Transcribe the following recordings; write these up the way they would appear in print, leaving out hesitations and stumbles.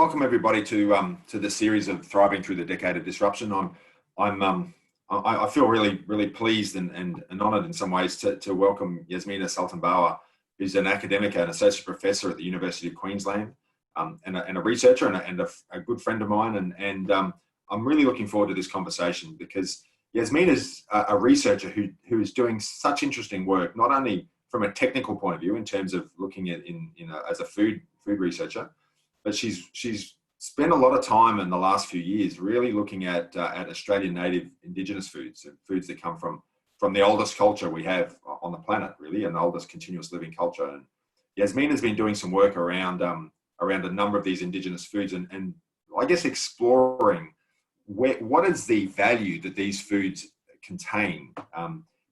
welcome everybody to the series of Thriving Through the Decade of Disruption. I feel really pleased and honoured in some ways to welcome Yasmina Sultanbawa, who's an academic and associate professor at the University of Queensland, and a researcher and a good friend of mine. And I'm really looking forward to this conversation because Yasmina is a researcher who is doing such interesting work, not only from a technical point of view in terms of looking at as a food researcher, but she's spent a lot of time in the last few years really looking at Australian native indigenous foods, foods that come from the oldest culture we have on the planet, really, and the oldest continuous living culture. And Yasmina's been doing some work around a number of these indigenous foods and I guess exploring what is the value that these foods contain.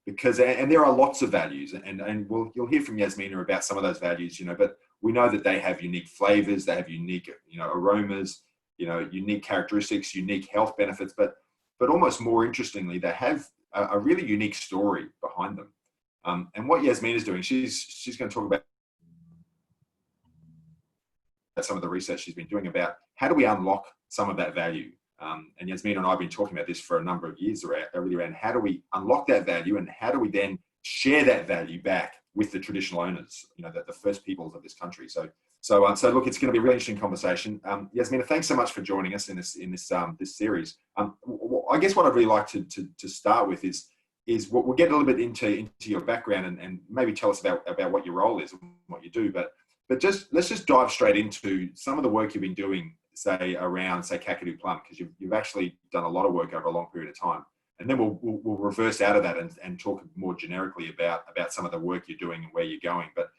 Because there are lots of values, and you'll hear from Yasmina about some of those values, but we know that they have unique flavors, they have unique, aromas, unique characteristics, unique health benefits, but almost more interestingly, they have a really unique story behind them. And what Yasmina is doing, she's going to talk about some of the research she's been doing about how do we unlock some of that value. And Yasmina and I have been talking about this for a number of years around how do we unlock that value and how do we then share that value back with the traditional owners, the first peoples of this country. So look, it's going to be a really interesting conversation. Yasmina, thanks so much for joining us in this series. I guess what I'd really like to start with is we'll get a little bit into your background and maybe tell us about what your role is and what you do. But let's just dive straight into some of the work you've been doing, say Kakadu plum, because you've actually done a lot of work over a long period of time. And then we'll reverse out of that and talk more generically about some of the work you're doing and where you're going. But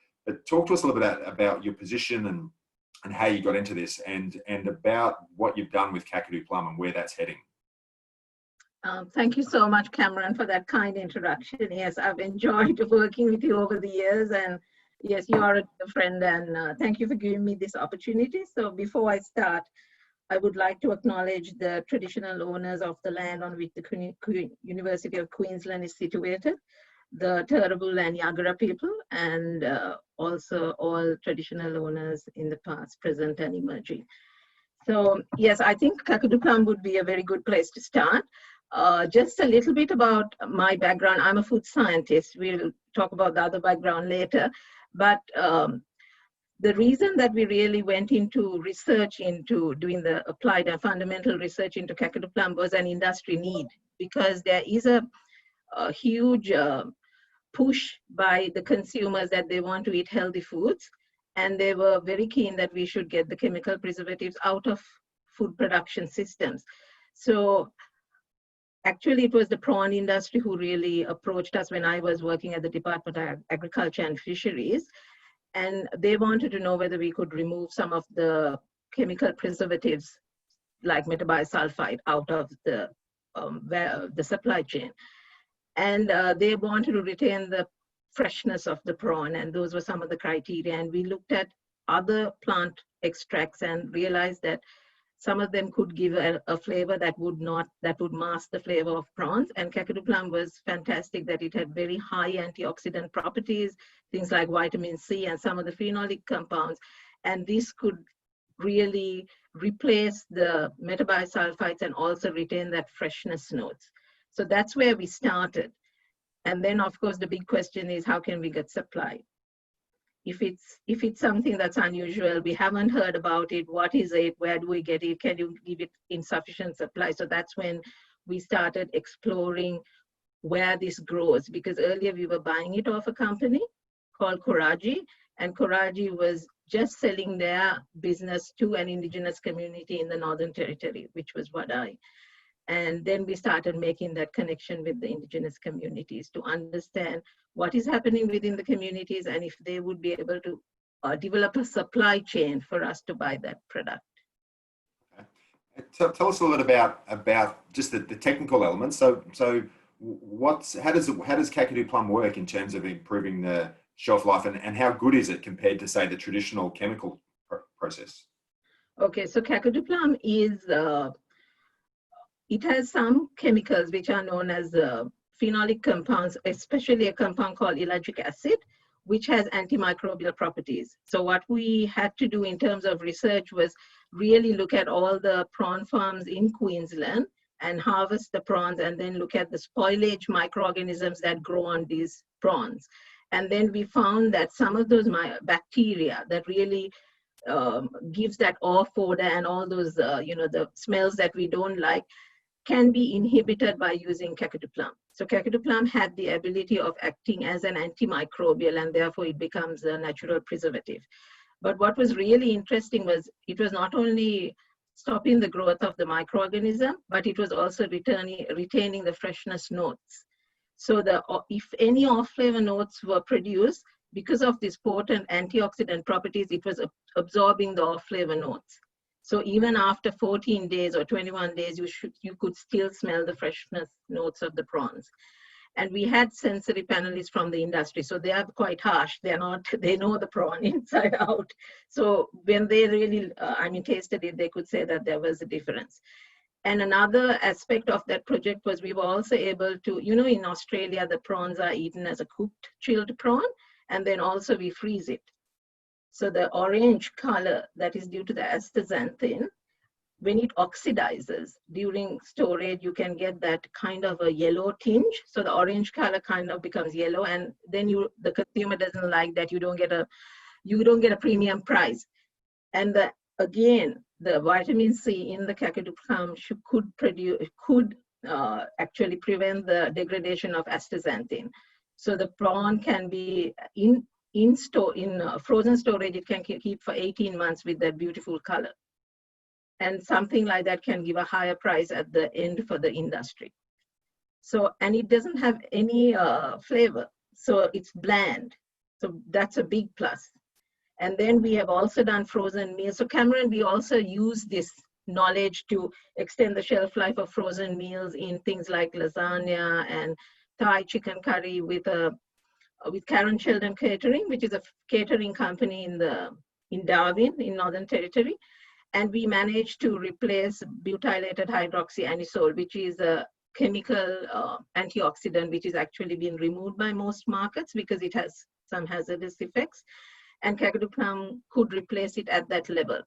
talk to us a little bit about your position and how you got into this and about what you've done with Kakadu plum and where that's heading. Thank you so much, Cameron, for that kind introduction. Yes, I've enjoyed working with you over the years, and yes, you are a friend, and thank you for giving me this opportunity. So before I start, I would like to acknowledge the traditional owners of the land on which the University of Queensland is situated, the Turrbal and Yagara people, and also all traditional owners in the past, present, and emerging. So yes, I think Kakadu plum would be a very good place to start. Just a little bit about my background. I'm a food scientist. We'll talk about the other background later. But the reason that we really went into research into doing the applied and fundamental research into Kakadu plum was an industry need, because there is a huge push by the consumers that they want to eat healthy foods, and they were very keen that we should get the chemical preservatives out of food production systems. So actually, it was the prawn industry who really approached us when I was working at the Department of Agriculture and Fisheries. And they wanted to know whether we could remove some of the chemical preservatives like metabisulfite out of the supply chain. And they wanted to retain the freshness of the prawn. And those were some of the criteria. And we looked at other plant extracts and realized that some of them could give a flavor that would mask the flavor of prawns. And Kakadu plum was fantastic that it had very high antioxidant properties, things like vitamin C and some of the phenolic compounds. And this could really replace the metabisulfites and also retain that freshness notes. So that's where we started. And then of course, the big question is, how can we get supply? If it's something that's unusual, we haven't heard about it, what is it, where do we get it, can you give it in sufficient supply? So that's when we started exploring where this grows, because earlier we were buying it off a company called Coraji, and Coraji was just selling their business to an indigenous community in the Northern Territory, which was Wadai. And then we started making that connection with the indigenous communities to understand what is happening within the communities and if they would be able to develop a supply chain for us to buy that product. Okay. Tell us a little bit about just the technical elements. So how does Kakadu plum work in terms of improving the shelf life, and how good is it compared to, say, the traditional chemical process? Okay, so Kakadu plum is it has some chemicals which are known as phenolic compounds, especially a compound called ellagic acid, which has antimicrobial properties. So what we had to do in terms of research was really look at all the prawn farms in Queensland and harvest the prawns, and then look at the spoilage microorganisms that grow on these prawns. And then we found that some of those bacteria that really gives that off odor and all those, the smells that we don't like, can be inhibited by using Kakadu plum. So Kakadu plum had the ability of acting as an antimicrobial, and therefore it becomes a natural preservative. But what was really interesting was it was not only stopping the growth of the microorganism, but it was also retaining the freshness notes. So if any off-flavor notes were produced, because of these potent antioxidant properties, it was absorbing the off-flavor notes. So even after 14 days or 21 days, you could still smell the freshness notes of the prawns. And we had sensory panelists from the industry, so they are quite harsh. They know the prawn inside out. So when they really, tasted it, they could say that there was a difference. And another aspect of that project was we were also able to, in Australia, the prawns are eaten as a cooked chilled prawn, and then also we freeze it. So the orange color that is due to the astaxanthin, when it oxidizes during storage, you can get that kind of a yellow tinge. So the orange color kind of becomes yellow, and then the consumer doesn't like that. You don't get a premium price. And again, the vitamin C in the Kakadu plum could actually prevent the degradation of astaxanthin. So the prawn can be in frozen storage. It can keep for 18 months with that beautiful color. And something like that can give a higher price at the end for the industry. So, and it doesn't have any flavor. So it's bland. So that's a big plus. And then we have also done frozen meals. So Cameron, we also use this knowledge to extend the shelf life of frozen meals in things like lasagna and Thai chicken curry with Karen Sheldon Catering, which is a catering company in Darwin, in Northern Territory. And we managed to replace butylated hydroxyanisole, which is a chemical antioxidant, which is actually been removed by most markets because it has some hazardous effects. And Kakadu plum could replace it at that level.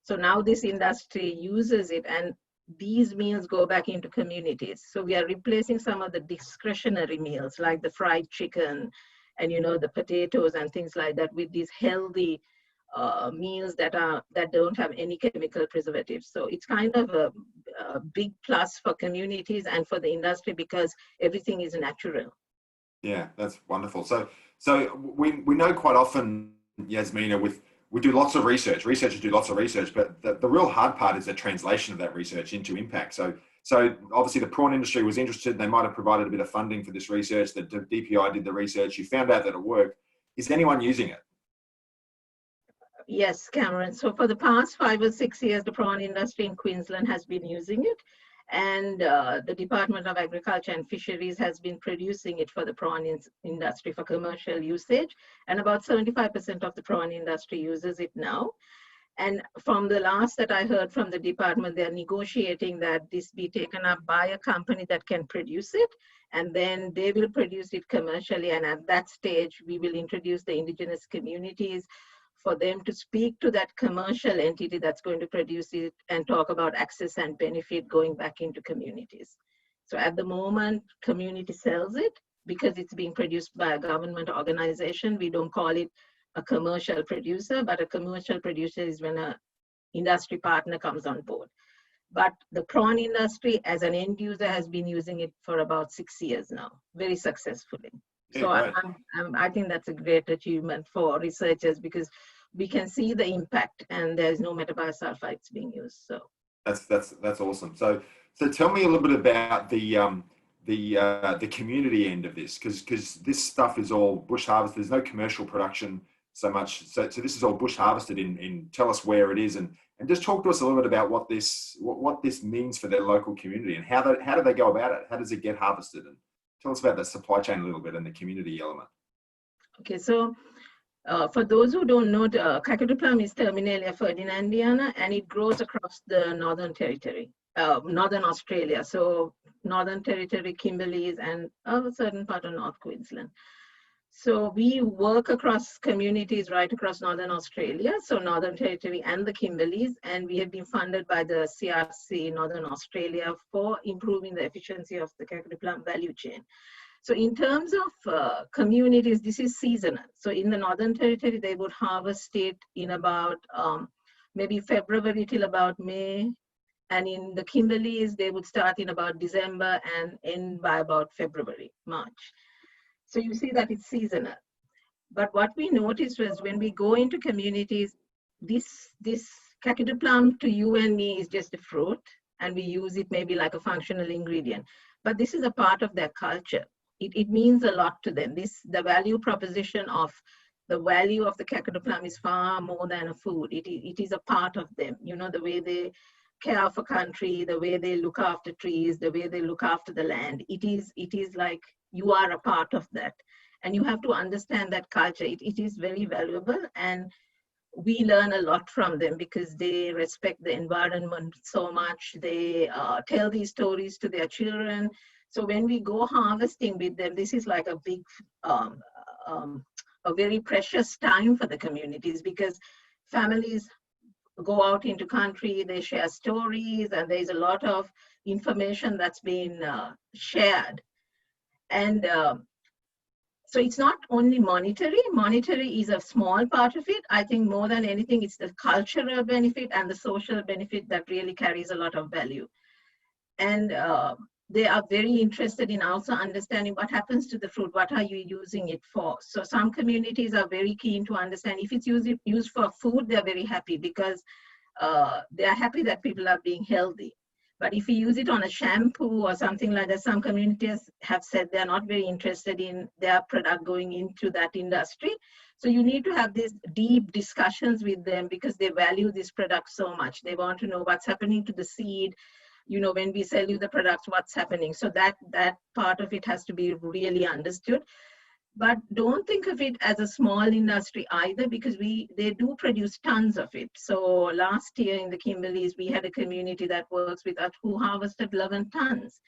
So now this industry uses it, and these meals go back into communities. So we are replacing some of the discretionary meals like the fried chicken and the potatoes and things like that with these healthy meals that don't have any chemical preservatives. So it's kind of a big plus for communities and for the industry because everything is natural. Yeah, that's wonderful. So we know quite often, Yasmina, we do lots of research. Researchers do lots of research, but the real hard part is the translation of that research into impact. So obviously the prawn industry was interested. They might have provided a bit of funding for this research. The DPI did the research. You found out that it worked. Is anyone using it? Yes, Cameron. So for the past 5 or 6 years, the prawn industry in Queensland has been using it. And the Department of Agriculture and Fisheries has been producing it for the prawn industry for commercial usage. And about 75% of the prawn industry uses it now. And from the last that I heard from the department, they're negotiating that this be taken up by a company that can produce it. And then they will produce it commercially. And at that stage, we will introduce the indigenous communities for them to speak to that commercial entity that's going to produce it and talk about access and benefit going back into communities. So at the moment, community sells it because it's being produced by a government organization. We don't call it a commercial producer, but a commercial producer is when an industry partner comes on board. But the prawn industry as an end user has been using it for about 6 years now, very successfully. So I think that's a great achievement for researchers because we can see the impact and there's no metabisulfites being used. So that's awesome. So tell me a little bit about the community end of this, because this stuff is all bush harvested. There's no commercial production so much. So this is all bush harvested in tell us where it is and just talk to us a little bit about what this means for their local community and how do they go about it? How does it get harvested? And tell us about the supply chain a little bit and the community element. Okay, so for those who don't know, Kakadu plum is Terminalia ferdinandiana, and it grows across the Northern Territory, Northern Australia. So Northern Territory, Kimberleys, and a certain part of North Queensland. So we work across communities right across Northern Australia, so Northern Territory and the Kimberleys, and we have been funded by the CRC Northern Australia for improving the efficiency of the Kakadu plum value chain. So in terms of communities, this is seasonal. So in the Northern Territory, they would harvest it in about maybe February till about May. And in the Kimberleys, they would start in about December and end by about February, March. So you see that it's seasonal. But what we noticed was when we go into communities, this Kakadu plum to you and me is just a fruit, and we use it maybe like a functional ingredient. But this is a part of their culture. It means a lot to them. The value proposition of the value of the Kakadu plum is far more than a food. It is a part of them. You know, the way they care for country, the way they look after trees, the way they look after the land. It is like you are a part of that. And you have to understand that culture. It is very valuable, and we learn a lot from them because they respect the environment so much. They tell these stories to their children. So when we go harvesting with them, this is like a big, a very precious time for the communities, because families go out into country, they share stories, and there's a lot of information that's been shared. And so it's not only monetary. Monetary is a small part of it. I think more than anything, it's the cultural benefit and the social benefit that really carries a lot of value. And they are very interested in also understanding what happens to the fruit, what are you using it for. So some communities are very keen to understand if it's used for food, they're very happy because they are happy that people are being healthy. But if you use it on a shampoo or something like that, some communities have said they're not very interested in their product going into that industry. So you need to have these deep discussions with them because they value this product so much. They want to know what's happening to the seed. You know, when we sell you the products, what's happening. So that part of it has to be really understood. But don't think of it as a small industry either, because they do produce tons of it. So last year in the Kimberleys, we had a community that works with us who harvested 11 tons.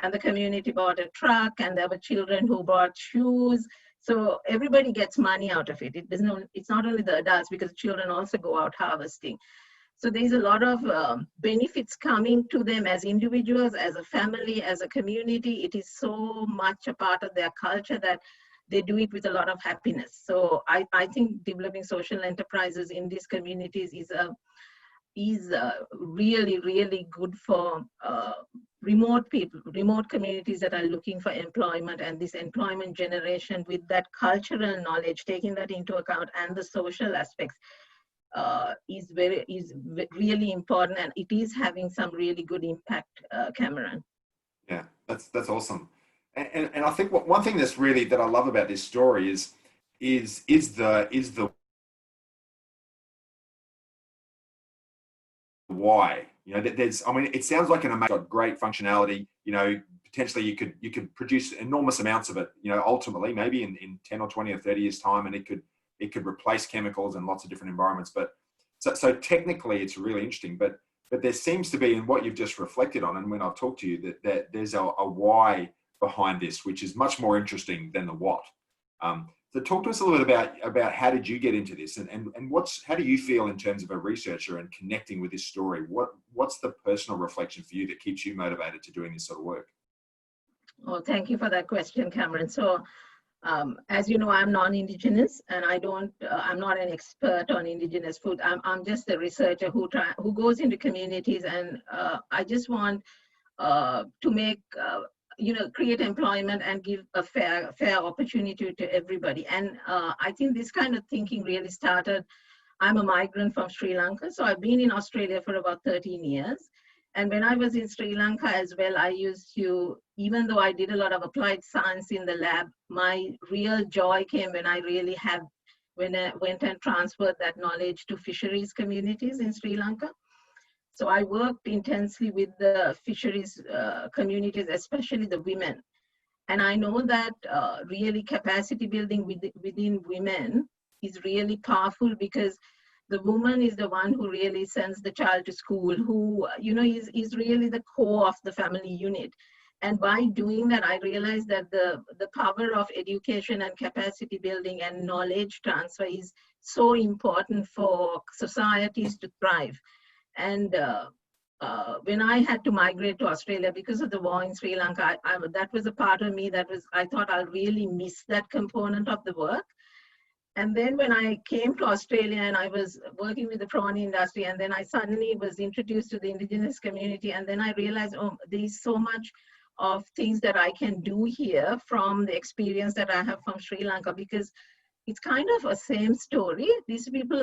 And the community bought a truck, and there were children who bought shoes. So everybody gets money out of it. It's not only the adults, because children also go out harvesting. So there's a lot of benefits coming to them as individuals, as a family, as a community. It is so much a part of their culture that they do it with a lot of happiness. So I think developing social enterprises in these communities is really, really good for remote people, remote communities that are looking for employment, and this employment generation with that cultural knowledge, taking that into account, and the social aspects is really important, and it is having some really good impact, Cameron. Yeah, that's awesome. And I think one thing that I love about this story is the why. You know, it sounds like an amazing, great functionality. You know, potentially you could produce enormous amounts of it. You know, ultimately maybe in 10 or 20 or 30 years time, and it could replace chemicals in lots of different environments. But so technically it's really interesting. But there seems to be, in what you've just reflected on, and when I've talked to you, that there's a why behind this, which is much more interesting than the what. So talk to us a little bit about how did you get into this, and how do you feel in terms of a researcher and connecting with this story? What's the personal reflection for you that keeps you motivated to doing this sort of work? Well, thank you for that question, Cameron. So as you know, I'm non-Indigenous, and I'm not an expert on Indigenous food. I'm just a researcher who goes into communities, and I just want to make create employment and give a fair opportunity to everybody. And I think this kind of thinking really started. I'm a migrant from Sri Lanka, so I've been in Australia for about 13 years. And when I was in Sri Lanka as well, I used to, even though I did a lot of applied science in the lab, my real joy came when I went and transferred that knowledge to fisheries communities in Sri Lanka. So I worked intensely with the fisheries communities, especially the women. And I know that really capacity building within women is really powerful, because the woman is the one who really sends the child to school, who, is really the core of the family unit. And by doing that, I realized that the power of education and capacity building and knowledge transfer is so important for societies to thrive. And when I had to migrate to Australia because of the war in Sri Lanka, that was a part of me that was, I thought I'll really miss that component of the work. And then when I came to Australia and I was working with the prawn industry, and then I suddenly was introduced to the indigenous community, and then I realized, oh, there's so much of things that I can do here from the experience that I have from Sri Lanka, because it's kind of a same story. These people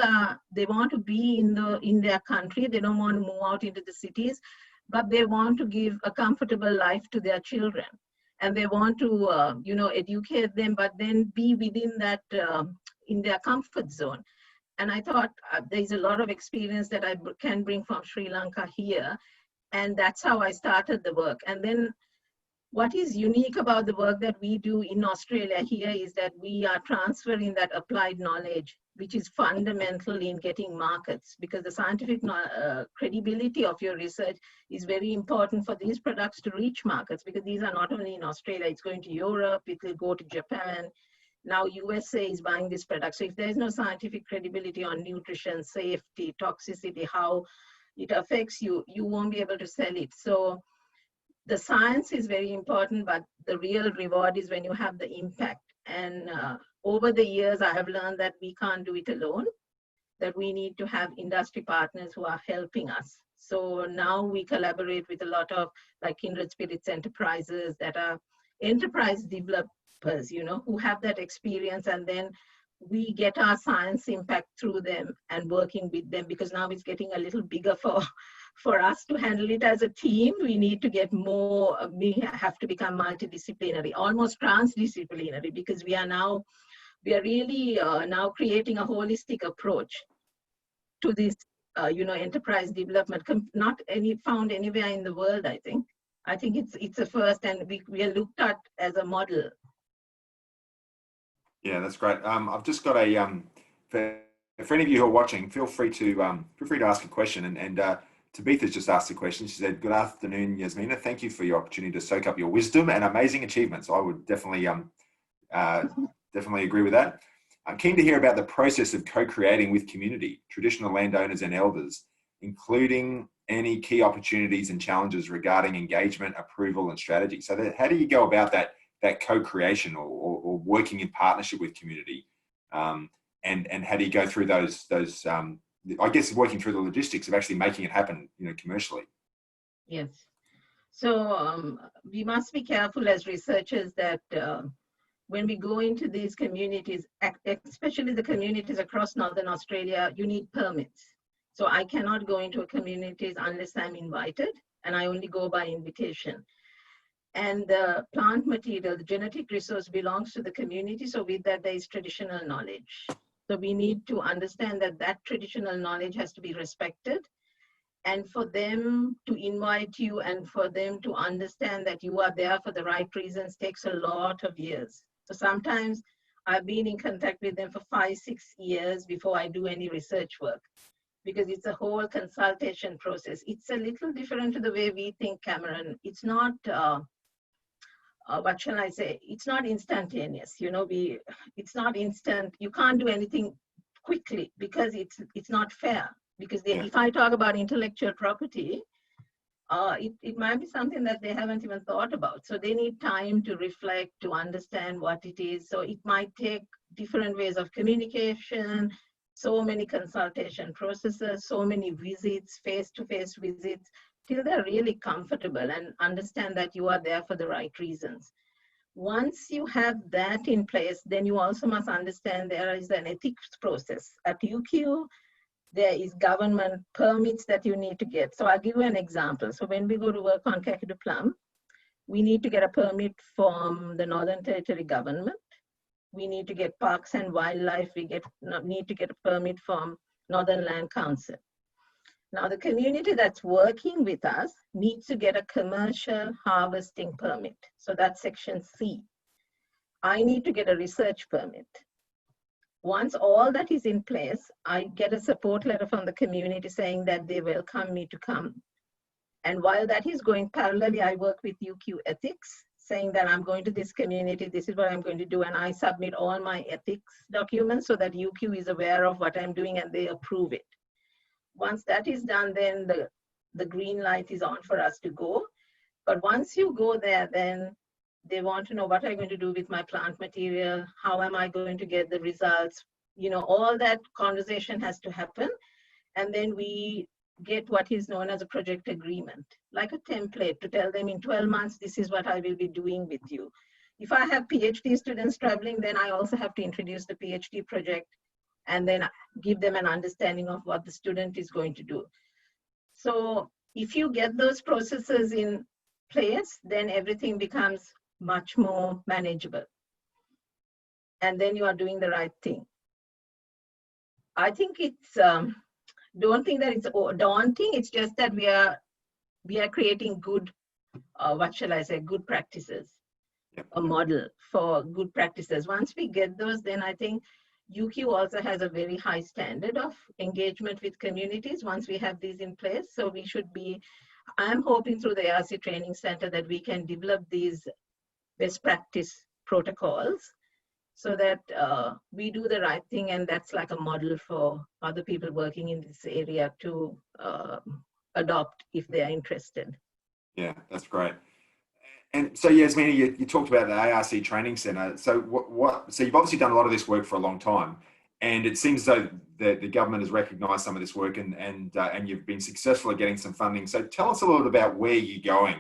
they want to be in their country. They don't want to move out into the cities, but they want to give a comfortable life to their children. And they want to, educate them, but then be within that, in their comfort zone. And I thought there's a lot of experience that I can bring from Sri Lanka here. And that's how I started the work. And then what is unique about the work that we do in Australia here is that we are transferring that applied knowledge, which is fundamental in getting markets, because the scientific credibility of your research is very important for these products to reach markets, because these are not only in Australia, it's going to Europe, it will go to Japan. Now USA is buying this product. So if there's no scientific credibility on nutrition, safety, toxicity, how it affects you, you won't be able to sell it. So the science is very important, but the real reward is when you have the impact. And over the years, I have learned that we can't do it alone, that we need to have industry partners who are helping us. So now we collaborate with a lot of like Kindred Spirits enterprises that are enterprise developers, who have that experience, and then we get our science impact through them and working with them, because now it's getting a little bigger for us to handle it as a team. We need to get more, we have to become multidisciplinary, almost transdisciplinary, because we are really now creating a holistic approach to this, enterprise development, not found anywhere in the world, I think. I think it's a first, and we are looked at as a model. Yeah, that's great. I've just got for any of you who are watching, feel free to ask a question. And Tabitha's just asked a question. She said, "Good afternoon, Yasmina. Thank you for your opportunity to soak up your wisdom and amazing achievements." I would definitely agree with that. I'm keen to hear about the process of co-creating with community, traditional landowners and elders, including any key opportunities and challenges regarding engagement, approval, and strategy. So how do you go about that co-creation or working in partnership with community, and how do you go through those I guess working through the logistics of actually making it happen, commercially? Yes. So we must be careful as researchers that when we go into these communities, especially the communities across Northern Australia, you need permits. So I cannot go into a communities unless I'm invited, and I only go by invitation. And the plant material, the genetic resource belongs to the community. So with that, there is traditional knowledge. So we need to understand that traditional knowledge has to be respected. And for them to invite you and for them to understand that you are there for the right reasons takes a lot of years. So sometimes I've been in contact with them for 5-6 years before I do any research work, because it's a whole consultation process. It's a little different to the way we think, Cameron. It's not, what shall I say? It's not instantaneous. It's not instant. You can't do anything quickly because it's not fair. Because if I talk about intellectual property, it might be something that they haven't even thought about. So they need time to reflect, to understand what it is. So it might take different ways of communication, so many consultation processes, so many visits, face-to-face visits, till they're really comfortable and understand that you are there for the right reasons. Once you have that in place, then you also must understand there is an ethics process. At UQ, there is government permits that you need to get. So I'll give you an example. So when we go to work on Kakadu plum, we need to get a permit from the Northern Territory government. We need to get parks and wildlife. We need to get a permit from Northern Land Council. Now the community that's working with us needs to get a commercial harvesting permit. So that's section C. I need to get a research permit. Once all that is in place, I get a support letter from the community saying that they welcome me to come And while that is going parallelly, I work with UQ Ethics, saying that I'm going to this community, this is what I'm going to do, and I submit all my ethics documents so that UQ is aware of what I'm doing and they approve it. Once that is done, then the green light is on for us to go. But once you go there, then they want to know, what am I going to do with my plant material? How am I going to get the results? You know, all that conversation has to happen. And then we get what is known as a project agreement, like a template to tell them in 12 months, this is what I will be doing with you. If I have PhD students traveling, then I also have to introduce the PhD project and then give them an understanding of what the student is going to do. So if you get those processes in place, then everything becomes much more manageable. And then you are doing the right thing. I think it's, don't think that it's daunting. It's just that we are creating good, what shall I say, good practices, a model for good practices. Once we get those, then I think UQ also has a very high standard of engagement with communities once we have these in place. So we should be, I'm hoping through the ARC Training Center that we can develop these best practice protocols so that we do the right thing, and that's like a model for other people working in this area to adopt if they are interested. Yeah, that's great. And so, Yasmina, you talked about the ARC Training Centre. So so you've obviously done a lot of this work for a long time, and it seems though the government has recognised some of this work, and you've been successful at getting some funding. So tell us a little bit about where you're going,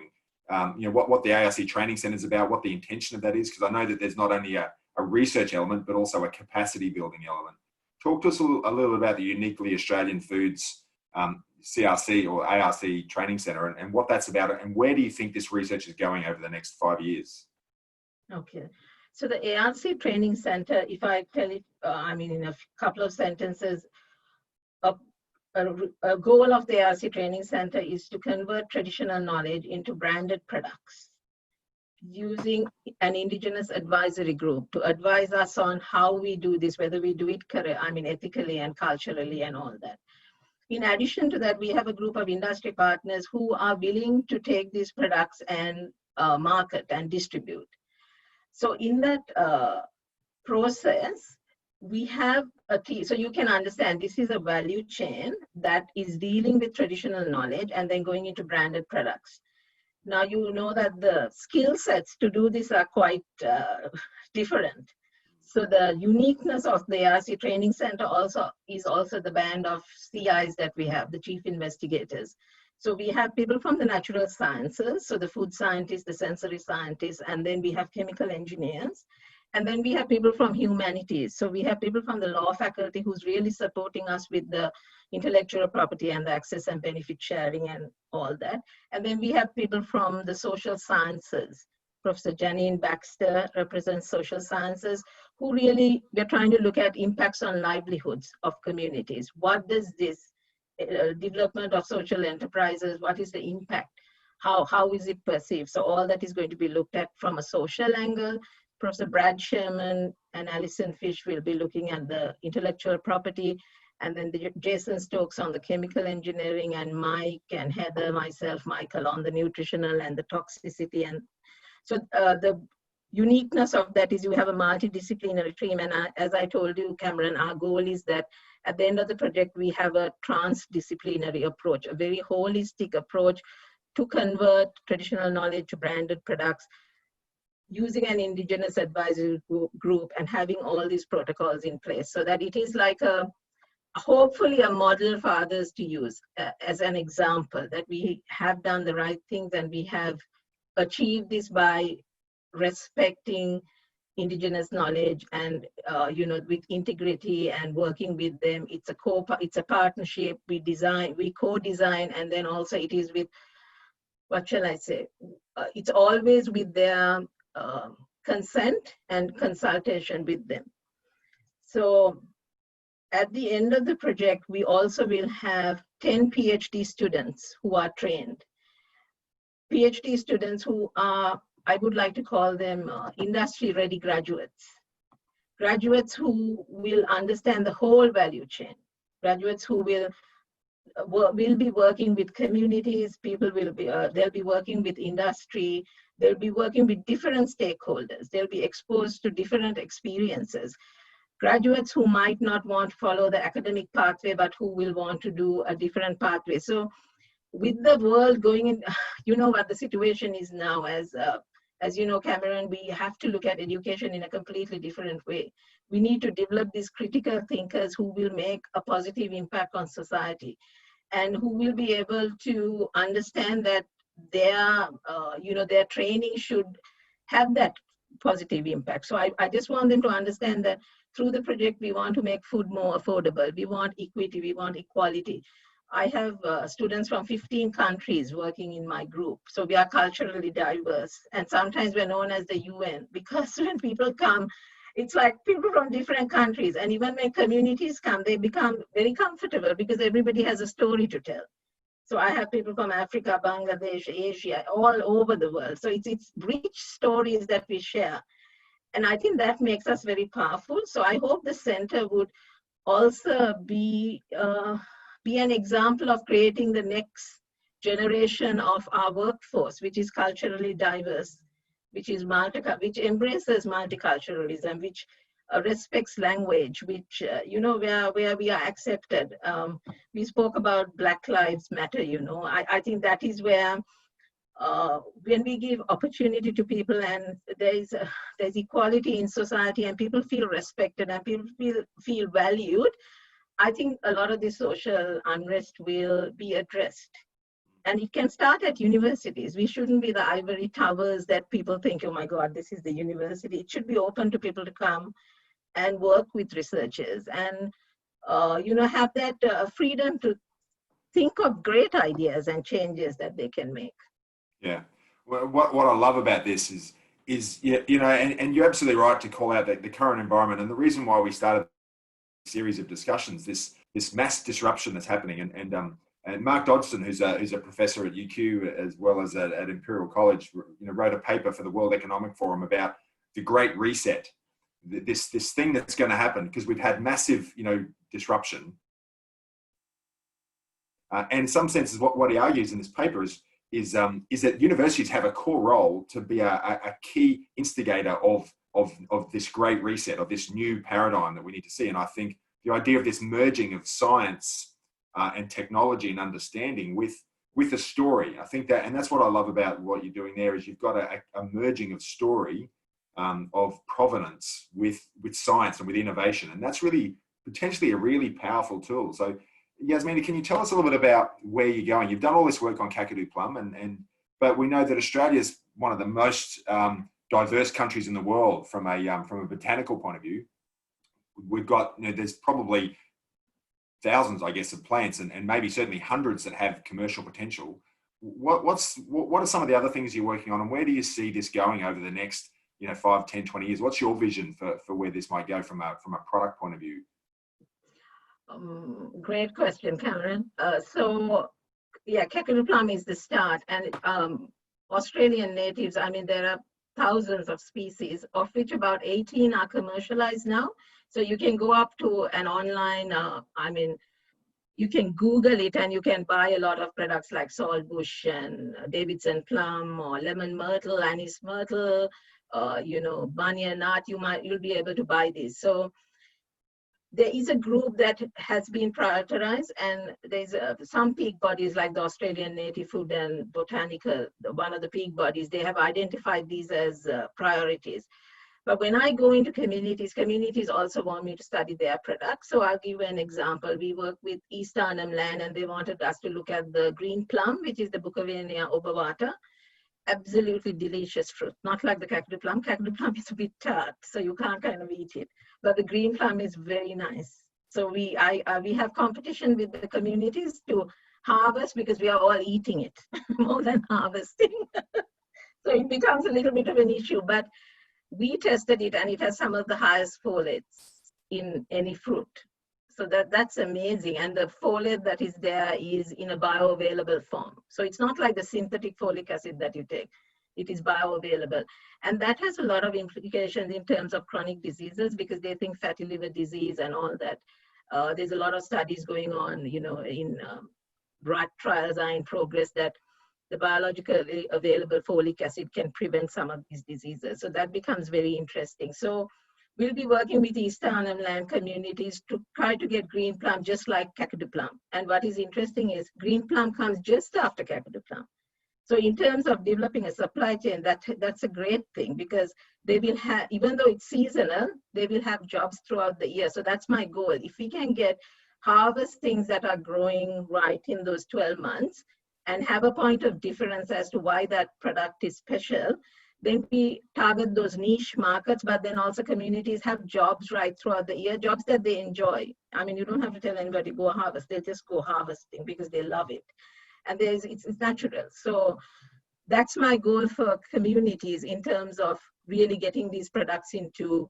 you know, what the ARC Training Centre is about, what the intention of that is, because I know that there's not only a research element, but also a capacity building element. Talk to us a little about the Uniquely Australian Foods CRC or ARC Training Centre and what that's about, and where do you think this research is going over the next 5 years? Okay, so the ARC Training Centre, if I tell it, I mean, in a couple of sentences, a goal of the ARC Training Centre is to convert traditional knowledge into branded products, using an Indigenous advisory group to advise us on how we do this, whether we do it ethically and culturally and all that. In addition to that, we have a group of industry partners who are willing to take these products and market and distribute. So in that process, we have a team. So you can understand this is a value chain that is dealing with traditional knowledge and then going into branded products. Now, you know that the skill sets to do this are quite different. So the uniqueness of the ARC Training Center is also the band of CIs that we have, the chief investigators. So we have people from the natural sciences, so the food scientists, the sensory scientists, and then we have chemical engineers. And then we have people from humanities. So we have people from the law faculty who's really supporting us with the intellectual property and the access and benefit sharing and all that. And then we have people from the social sciences. Professor Janine Baxter represents social sciences, who really, we're trying to look at impacts on livelihoods of communities. What does this development of social enterprises, what is the impact? How is it perceived? So all that is going to be looked at from a social angle. Professor Brad Sherman and Alison Fish will be looking at the intellectual property, and then Jason Stokes on the chemical engineering, and Mike and Heather, myself, Michael on the nutritional and the toxicity. And so the uniqueness of that is you have a multidisciplinary team. And as I told you, Cameron, our goal is that at the end of the project, we have a transdisciplinary approach, a very holistic approach to convert traditional knowledge to branded products, using an Indigenous advisory group and having all these protocols in place so that it is like hopefully a model for others to use as an example that we have done the right things and we have achieved this by respecting Indigenous knowledge and with integrity and working with them. It's a partnership. We co-design, and then also it is with, what shall I say? It's always with their consent and consultation with them. So at the end of the project, we also will have 10 PhD students who are trained. PhD students who are, I would like to call them industry-ready graduates. Graduates who will understand the whole value chain. Graduates who will will be working with communities, people will be, they'll be working with industry, they'll be working with different stakeholders, they'll be exposed to different experiences. Graduates who might not want to follow the academic pathway, but who will want to do a different pathway. So with the world going in, you know what the situation is now, as you know, Cameron, we have to look at education in a completely different way. We need to develop these critical thinkers who will make a positive impact on society and who will be able to understand that their, their training should have that positive impact. So I just want them to understand that through the project, we want to make food more affordable. We want equity, we want equality. I have students from 15 countries working in my group. So we are culturally diverse. And sometimes we're known as the UN because when people come, it's like people from different countries. And even when communities come, they become very comfortable because everybody has a story to tell. So I have people from Africa, Bangladesh, Asia, all over the world. So it's rich stories that we share. And I think that makes us very powerful. So I hope the center would also be an example of creating the next generation of our workforce, which is culturally diverse, which embraces multiculturalism, which respects language, which, where we are accepted. We spoke about Black Lives Matter, I think that is where when we give opportunity to people and there's equality in society and people feel respected and people feel valued, I think a lot of the social unrest will be addressed. And it can start at universities. We shouldn't be the ivory towers that people think, oh my God, this is the university. It should be open to people to come and work with researchers and, have that freedom to think of great ideas and changes that they can make. Yeah. Well, what I love about this is and you're absolutely right to call out the current environment. And the reason why we started a series of discussions, this mass disruption that's happening. And Mark Dodson, who's a professor at UQ as well as at Imperial College, wrote a paper for the World Economic Forum about the Great Reset. This thing that's going to happen because we've had massive, disruption. And in some senses, what he argues in this paper is that universities have a core role to be a key instigator of this great reset, of this new paradigm that we need to see. And I think the idea of this merging of science and technology and understanding with a story, I think that, and that's what I love about what you're doing there, is you've got a merging of story, of provenance with science and with innovation. And that's really potentially a really powerful tool. So Yasmina, can you tell us a little bit about where you're going? You've done all this work on Kakadu plum, but we know that Australia is one of the most diverse countries in the world from a botanical point of view. We've got, there's probably thousands, I guess, of plants and maybe certainly hundreds that have commercial potential. What are some of the other things you're working on, and where do you see this going over the next 5, 10, 20 years? What's your vision for where this might go from a product point of view? Great question, Cameron. Kakadu plum is the start, and Australian natives, there are thousands of species, of which about 18 are commercialized now. So you can go up to an online, you can Google it and you can buy a lot of products like saltbush and Davidson plum or lemon myrtle, anise myrtle, banyan nut, you'll be able to buy these. So there is a group that has been prioritized, and there's some peak bodies like the Australian Native Food and Botanical, one of the peak bodies, they have identified these as priorities. But when I go into communities also want me to study their products. So I'll give you an example. We work with East Arnhem Land, and they wanted us to look at the green plum, which is the Bucovania obovata. Absolutely delicious fruit, not like the Kakadu plum. Kakadu plum is a bit tart, so you can't kind of eat it. But the green plum is very nice. So we have competition with the communities to harvest because we are all eating it more than harvesting. So it becomes a little bit of an issue, but we tested it and it has some of the highest folates in any fruit. So that's amazing. And the folate that is there is in a bioavailable form. So it's not like the synthetic folic acid that you take. It is bioavailable. And that has a lot of implications in terms of chronic diseases because they think fatty liver disease and all that There's a lot of studies going on, you know, in rat trials are in progress that the biologically available folic acid can prevent some of these diseases. So that becomes very interesting. So we'll be working with East Arnhem Land communities to try to get green plum just like Kakadu plum. And what is interesting is green plum comes just after Kakadu plum. So in terms of developing a supply chain, that's a great thing because they will have, even though it's seasonal, they will have jobs throughout the year. So that's my goal. If we can get harvest things that are growing right in those 12 months and have a point of difference as to why that product is special, then we target those niche markets, but then also communities have jobs right throughout the year, jobs that they enjoy. I mean, you don't have to tell anybody go harvest, they'll just go harvesting because they love it. And it's natural. So that's my goal for communities in terms of really getting these products into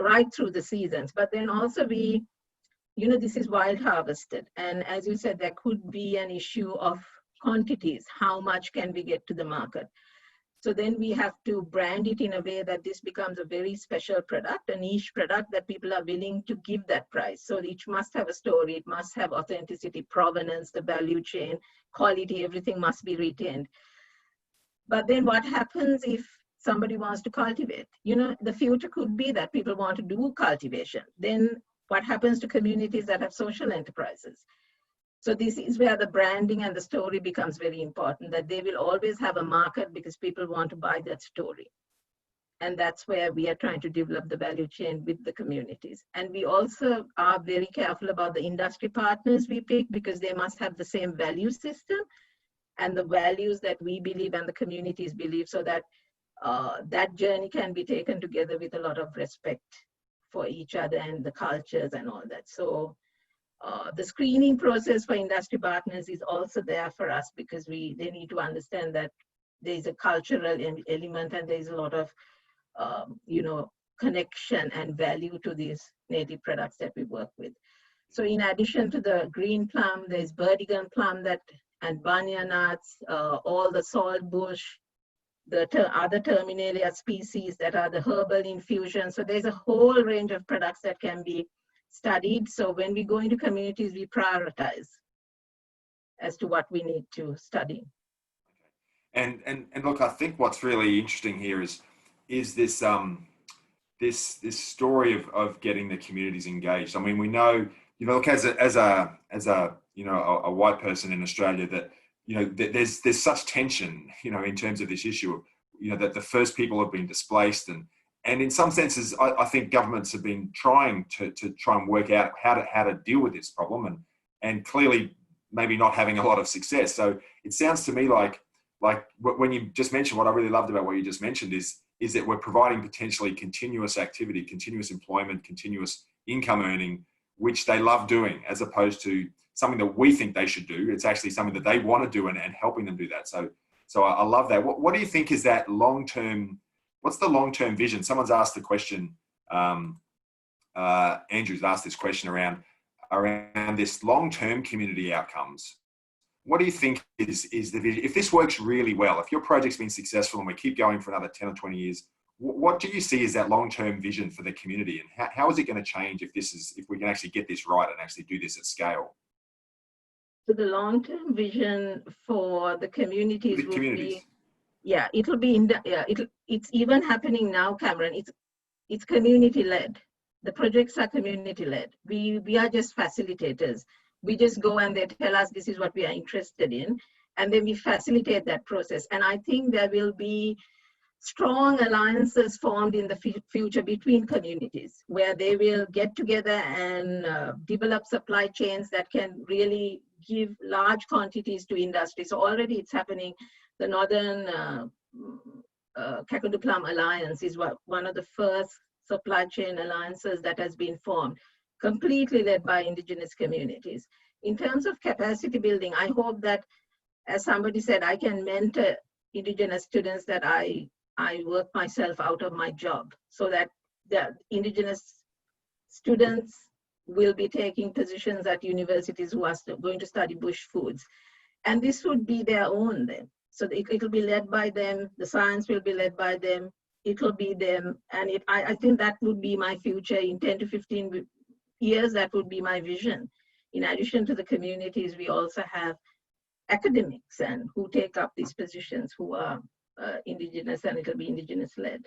right through the seasons. But then also this is wild harvested. And as you said, there could be an issue of quantities. How much can we get to the market? So then we have to brand it in a way that this becomes a very special product, a niche product that people are willing to give that price. So each must have a story, it must have authenticity, provenance, the value chain, quality, everything must be retained. But then what happens if somebody wants to cultivate? You know, the future could be that people want to do cultivation. Then what happens to communities that have social enterprises? So this is where the branding and the story becomes very important, that they will always have a market because people want to buy that story. And that's where we are trying to develop the value chain with the communities. And we also are very careful about the industry partners we pick because they must have the same value system and the values that we believe and the communities believe, so that that journey can be taken together with a lot of respect for each other and the cultures and all that. So the screening process for industry partners is also there for us because they need to understand that there's a cultural element and there's a lot of connection and value to these native products that we work with. So in addition to the green plum, there's Broadening plum and banya nuts, all the salt bush, the other terminalia species that are the herbal infusion. So there's a whole range of products that can be studied. So when we go into communities, we prioritize as to what we need to study. And look, I think what's really interesting here is this this story of getting the communities engaged. I mean, we know, look, as a white person in Australia, that there's such tension, in terms of this issue, that the first people have been displaced, and in some senses, I think governments have been trying to try and work out how to deal with this problem, and clearly maybe not having a lot of success. So it sounds to me like when you just mentioned, what I really loved about what you just mentioned is that we're providing potentially continuous activity, continuous employment, continuous income earning, which they love doing, as opposed to something that we think they should do. It's actually something that they want to do and helping them do that. So I love that. What do you think is that long-term, what's the long-term vision? Someone's asked the question, Andrew's asked this question around this long-term community outcomes. What do you think is the vision? If this works really well, if your project's been successful and we keep going for another 10 or 20 years, what do you see as that long-term vision for the community? And how is it going to change if we can actually get this right and actually do this at scale? So the long-term vision for the communities would be, it'll be it's even happening now, Cameron. It's community-led. The projects are community-led. We are just facilitators. We just go and they tell us this is what we are interested in, and then we facilitate that process. And I think there will be strong alliances formed in the future between communities where they will get together and develop supply chains that can really give large quantities to industry. So already it's happening. The Northern Kakadu Plum Alliance is one of the first supply chain alliances that has been formed, completely led by indigenous communities. In terms of capacity building, I hope that, as somebody said, I can mentor indigenous students that I work myself out of my job, so that the indigenous students will be taking positions at universities who are going to study bush foods. And this would be their own then. So it will be led by them, the science will be led by them, it will be them. And I think that would be my future in 10 to 15 years, that would be my vision. In addition to the communities, we also have academics and who take up these positions who are indigenous, and it'll be indigenous led.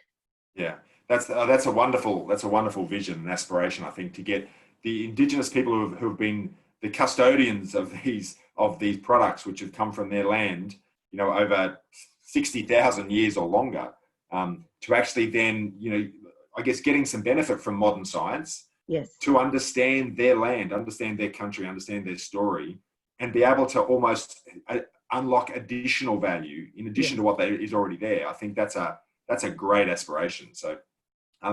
Yeah, that's a wonderful vision and aspiration, I think, to get the indigenous people who've been the custodians of these products which have come from their land, over 60,000 years or longer, to actually then, I guess, getting some benefit from modern science. Yes. To understand their land, understand their country, understand their story, and be able to almost unlock additional value in addition to what is already there. I think that's a great aspiration. So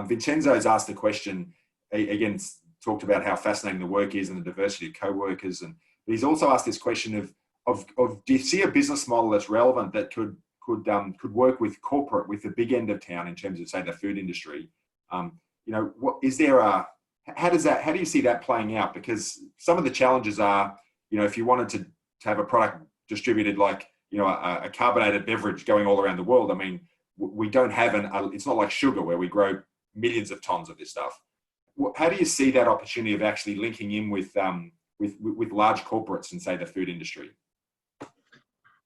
Vincenzo's asked a question, again, talked about how fascinating the work is and the diversity of co-workers. And he's also asked this question of do you see a business model that's relevant that could work with corporate, with the big end of town in terms of, say, the food industry? How do you see that playing out? Because some of the challenges are, if you wanted to have a product distributed like, a carbonated beverage going all around the world, I mean, we don't have it's not like sugar where we grow millions of tons of this stuff. How do you see that opportunity of actually linking in with large corporates and, say, the food industry?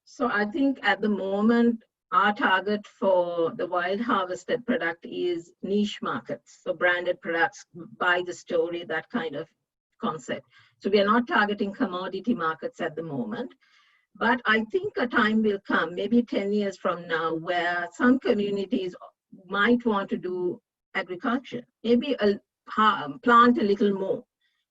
So I think at the moment, our target for the wild harvested product is niche markets. So branded products, by the story, that kind of concept. So we are not targeting commodity markets at the moment. But I think a time will come, maybe 10 years from now, where some communities might want to do agriculture, maybe plant a little more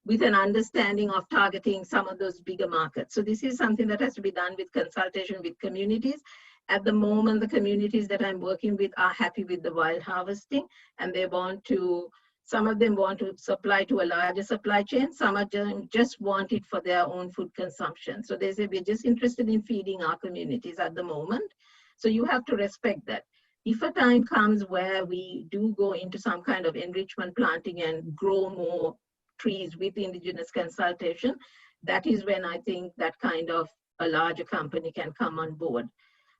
with an understanding of targeting some of those bigger markets. So this is something that has to be done with consultation with communities. At the moment, the communities that I'm working with are happy with the wild harvesting, and they want to, some of them want to supply to a larger supply chain. Some of them just want it for their own food consumption. So they say, we're just interested in feeding our communities at the moment. So you have to respect that. If a time comes where we do go into some kind of enrichment planting and grow more trees with indigenous consultation, that is when I think that kind of a larger company can come on board.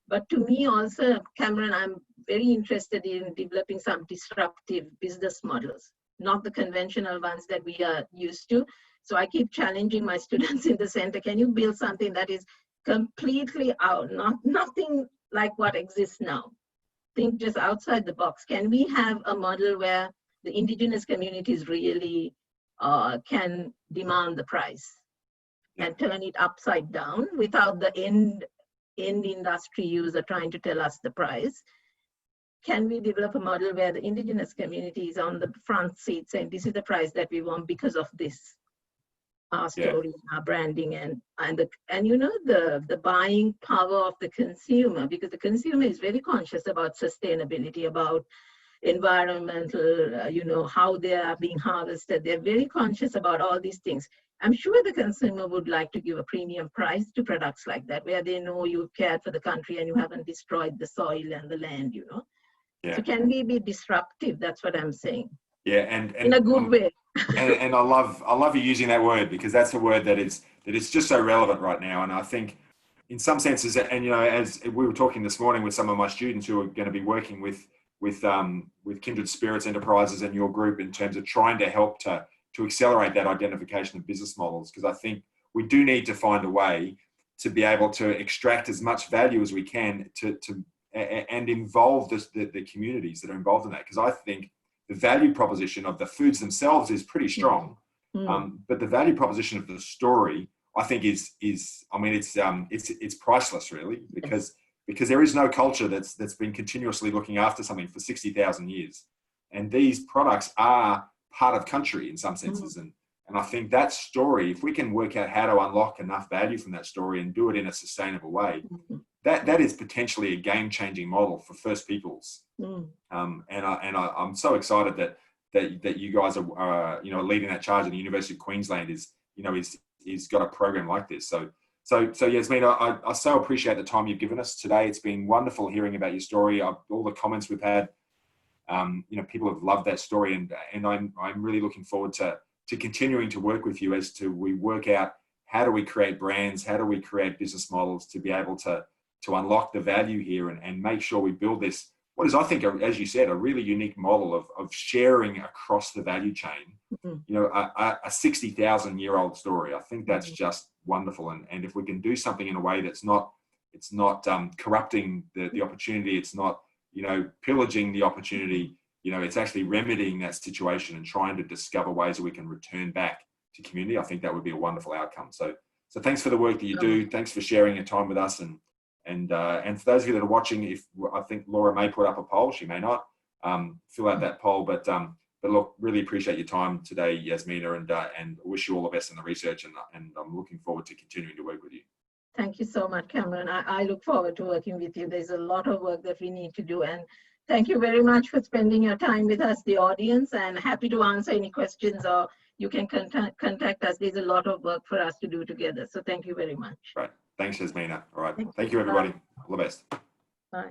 But to me also, Cameron, I'm very interested in developing some disruptive business models, not the conventional ones that we are used to. So I keep challenging my students in the center, can you build something that is completely out, nothing like what exists now? Think just outside the box. Can we have a model where the indigenous communities really can demand the price and turn it upside down without the end industry user trying to tell us the price? Can we develop a model where the indigenous community is on the front seat saying, this is the price that we want because of this, our story, our branding, and the buying power of the consumer, because the consumer is very conscious about sustainability, about environmental, how they are being harvested. They're very conscious about all these things. I'm sure the consumer would like to give a premium price to products like that, where they know you've cared for the country and you haven't destroyed the soil and the land, Yeah. So can we be disruptive? That's what I'm saying. Yeah, and in a good way. and I love you using that word, because that's a word that is just so relevant right now. And I think in some senses, and as we were talking this morning with some of my students who are going to be working with Kindred Spirits Enterprises and your group in terms of trying to help to accelerate that identification of business models, because I think we do need to find a way to be able to extract as much value as we can and involve the communities that are involved in that. Because I think the value proposition of the foods themselves is pretty strong, but the value proposition of the story, I think, it's priceless, really, because there is no culture that's been continuously looking after something for 60,000 years, and these products are part of country in some senses. And I think that story, if we can work out how to unlock enough value from that story and do it in a sustainable way, that is potentially a game-changing model for First Peoples. And I'm so excited that you guys are leading that charge, and the University of Queensland is got a program like this. So Yasmina, I so appreciate the time you've given us today. It's been wonderful hearing about your story. All the comments we've had, people have loved that story, and I'm really looking forward to continuing to work with you as we work out how do we create brands, how do we create business models to be able to unlock the value here and make sure we build this, what is, I think, as you said, a really unique model of sharing across the value chain you know, a 60,000-year-old story. I think that's just wonderful. And if we can do something in a way that's not, it's not corrupting the opportunity, it's not, you know, pillaging the opportunity, you know, it's actually remedying that situation and trying to discover ways that we can return back to community. I think that would be a wonderful outcome. So thanks for the work that you do. Thanks for sharing your time with us. And for those of you that are watching, if I think Laura may put up a poll, she may not, fill out that poll. But look, really appreciate your time today, Yasmina, and wish you all the best in the research. And I'm looking forward to continuing to work with you. Thank you so much, Cameron. I look forward to working with you. There's a lot of work that we need to do. And thank you very much for spending your time with us, the audience, and happy to answer any questions, or you can contact us. There's a lot of work for us to do together. So thank you very much. Right. Thanks, Yasmina. All right. Thank you, everybody. All the best. Bye.